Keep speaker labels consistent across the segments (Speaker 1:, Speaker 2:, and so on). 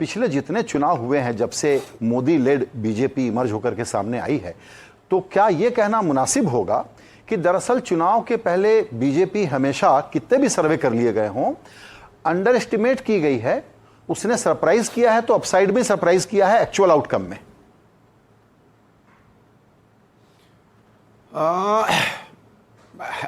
Speaker 1: पिछले जितने चुनाव हुए हैं जब से मोदी लेड बीजेपी इमर्ज होकर के सामने आई है, तो क्या यह कहना मुनासिब होगा कि दरअसल चुनाव के पहले बीजेपी हमेशा कितने भी सर्वे कर लिए गए हों, अंडर एस्टिमेट की गई है, उसने सरप्राइज किया है तो अपसाइड में सरप्राइज किया है एक्चुअल आउटकम में?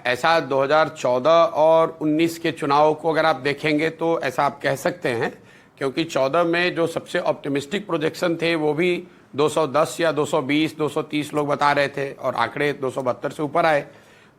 Speaker 2: ऐसा 2014 और 19 के चुनाव को अगर आप देखेंगे तो ऐसा आप कह सकते हैं, क्योंकि 14 में जो सबसे ऑप्टिमिस्टिक प्रोजेक्शन थे वो भी 210 या 220, 230 लोग बता रहे थे और आंकड़े 272 से ऊपर आए।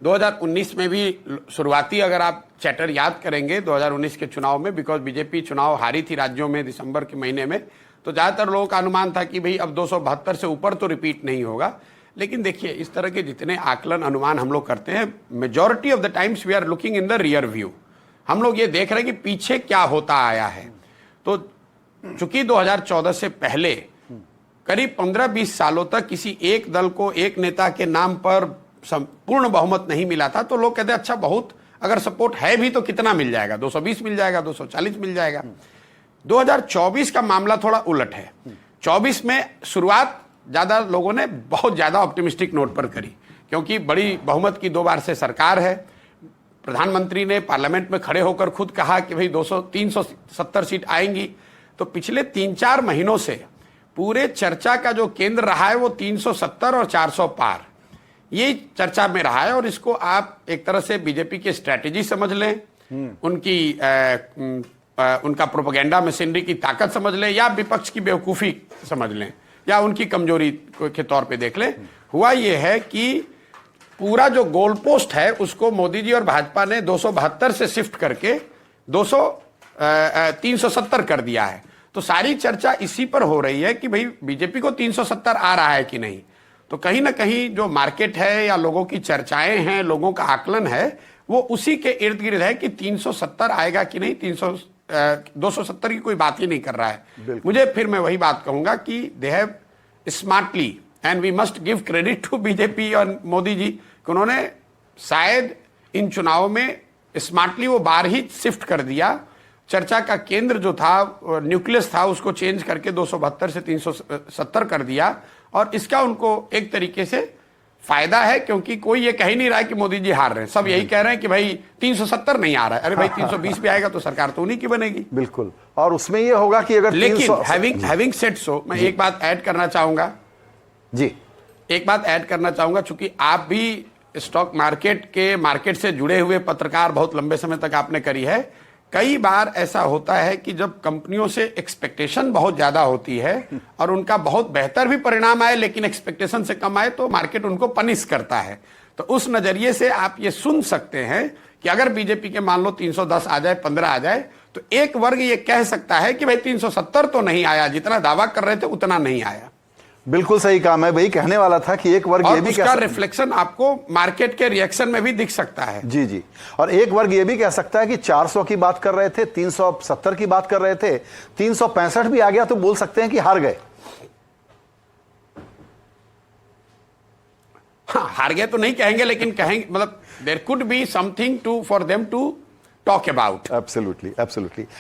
Speaker 2: 2019 में भी शुरुआती अगर आप चैटर याद करेंगे 2019 के चुनाव में, बिकॉज बीजेपी चुनाव हारी थी राज्यों में दिसंबर के महीने में, तो ज़्यादातर लोगों का अनुमान था कि भाई अब 272 से ऊपर तो रिपीट नहीं होगा। लेकिन देखिए, इस तरह के जितने आकलन अनुमान हम लोग करते हैं, majority of the times we are looking in the rear view. हम लोग ये देख रहे हैं कि पीछे क्या होता आया है। तो चूंकि 2014 से पहले करीब 15-20 सालों तक किसी एक दल को एक नेता के नाम पर पूर्ण बहुमत नहीं मिला था, तो लोग कहते हैं अच्छा बहुत अगर सपोर्ट है भी तो कितना मिल जाएगा, 220 मिल जाएगा, 240 मिल जाएगा। 2024 का मामला थोड़ा उलट है। 24 में शुरुआत ज्यादा लोगों ने बहुत ज्यादा ऑप्टिमिस्टिक नोट पर करी, क्योंकि बड़ी बहुमत की 2 बार से सरकार है। प्रधानमंत्री ने पार्लियामेंट में खड़े होकर खुद कहा कि भाई 370 सीट आएंगी। तो पिछले 3-4 महीनों से पूरे चर्चा का जो केंद्र रहा है वो 370 और 400 पार, ये चर्चा में रहा है। और इसको आप एक तरह से बीजेपी की स्ट्रैटेजी समझ लें, उनका प्रोपेगेंडा मशीनरी की ताकत समझ लें, या विपक्ष की बेवकूफ़ी समझ लें, या उनकी कमजोरी के तौर पे देख लें। हुआ ये है कि पूरा जो गोल पोस्ट है उसको मोदी जी और भाजपा ने 272 से शिफ्ट करके 370 कर दिया है। तो सारी चर्चा इसी पर हो रही है कि भाई बीजेपी को 370 आ रहा है कि नहीं। तो कहीं ना कहीं जो मार्केट है या लोगों की चर्चाएं हैं, लोगों का आकलन है, वो उसी के इर्द गिर्द है कि 370 आएगा कि नहीं। 270 की कोई बात ही नहीं कर रहा है। मुझे फिर मैं वही बात कहूंगा कि they have smartly, and we must give credit to BJP और मोदी जी, कि उन्होंने शायद इन चुनावों में स्मार्टली वो बार ही शिफ्ट कर दिया। चर्चा का केंद्र जो था, न्यूक्लियस था, उसको चेंज करके 272 से 370 कर दिया। और इसका उनको एक तरीके से फायदा है, क्योंकि कोई ये कह ही नहीं रहा है कि मोदी जी हार रहे हैं। सब यही कह रहे हैं कि भाई 370 नहीं आ रहा है। अरे भाई 320 भी आएगा तो सरकार तो उन्हीं की बनेगी।
Speaker 1: बिल्कुल। और उसमें ये होगा कि अगर
Speaker 2: लेकिन हैविंग सेड सो, मैं एक बात ऐड करना चाहूंगा
Speaker 1: जी,
Speaker 2: एक बात ऐड करना चाहूंगा, चूंकि आप भी स्टॉक मार्केट से जुड़े हुए पत्रकार बहुत लंबे समय तक आपने करी है। कई बार ऐसा होता है कि जब कंपनियों से एक्सपेक्टेशन बहुत ज्यादा होती है और उनका बहुत बेहतर भी परिणाम आए लेकिन एक्सपेक्टेशन से कम आए, तो मार्केट उनको पनिश करता है। तो उस नजरिए से आप ये सुन सकते हैं कि अगर बीजेपी के मान लो 310 आ जाए, 15 आ जाए, तो एक वर्ग ये कह सकता है कि भाई 370 तो नहीं आया, जितना दावा कर रहे थे उतना नहीं आया।
Speaker 1: बिल्कुल सही कहा। मैं वही कहने वाला था कि एक वर्ग ये भी
Speaker 2: उसका रिफ्लेक्शन आपको मार्केट के रिएक्शन में भी दिख सकता है।
Speaker 1: जी जी। और एक वर्ग ये भी कह सकता है कि 400 की बात कर रहे थे, 370 की बात कर रहे थे, 365 भी आ गया तो बोल सकते हैं कि हार गए।
Speaker 2: हाँ, हार गए तो नहीं कहेंगे, लेकिन कहेंगे मतलब there could be something to for them to talk about.
Speaker 1: Absolutely, absolutely.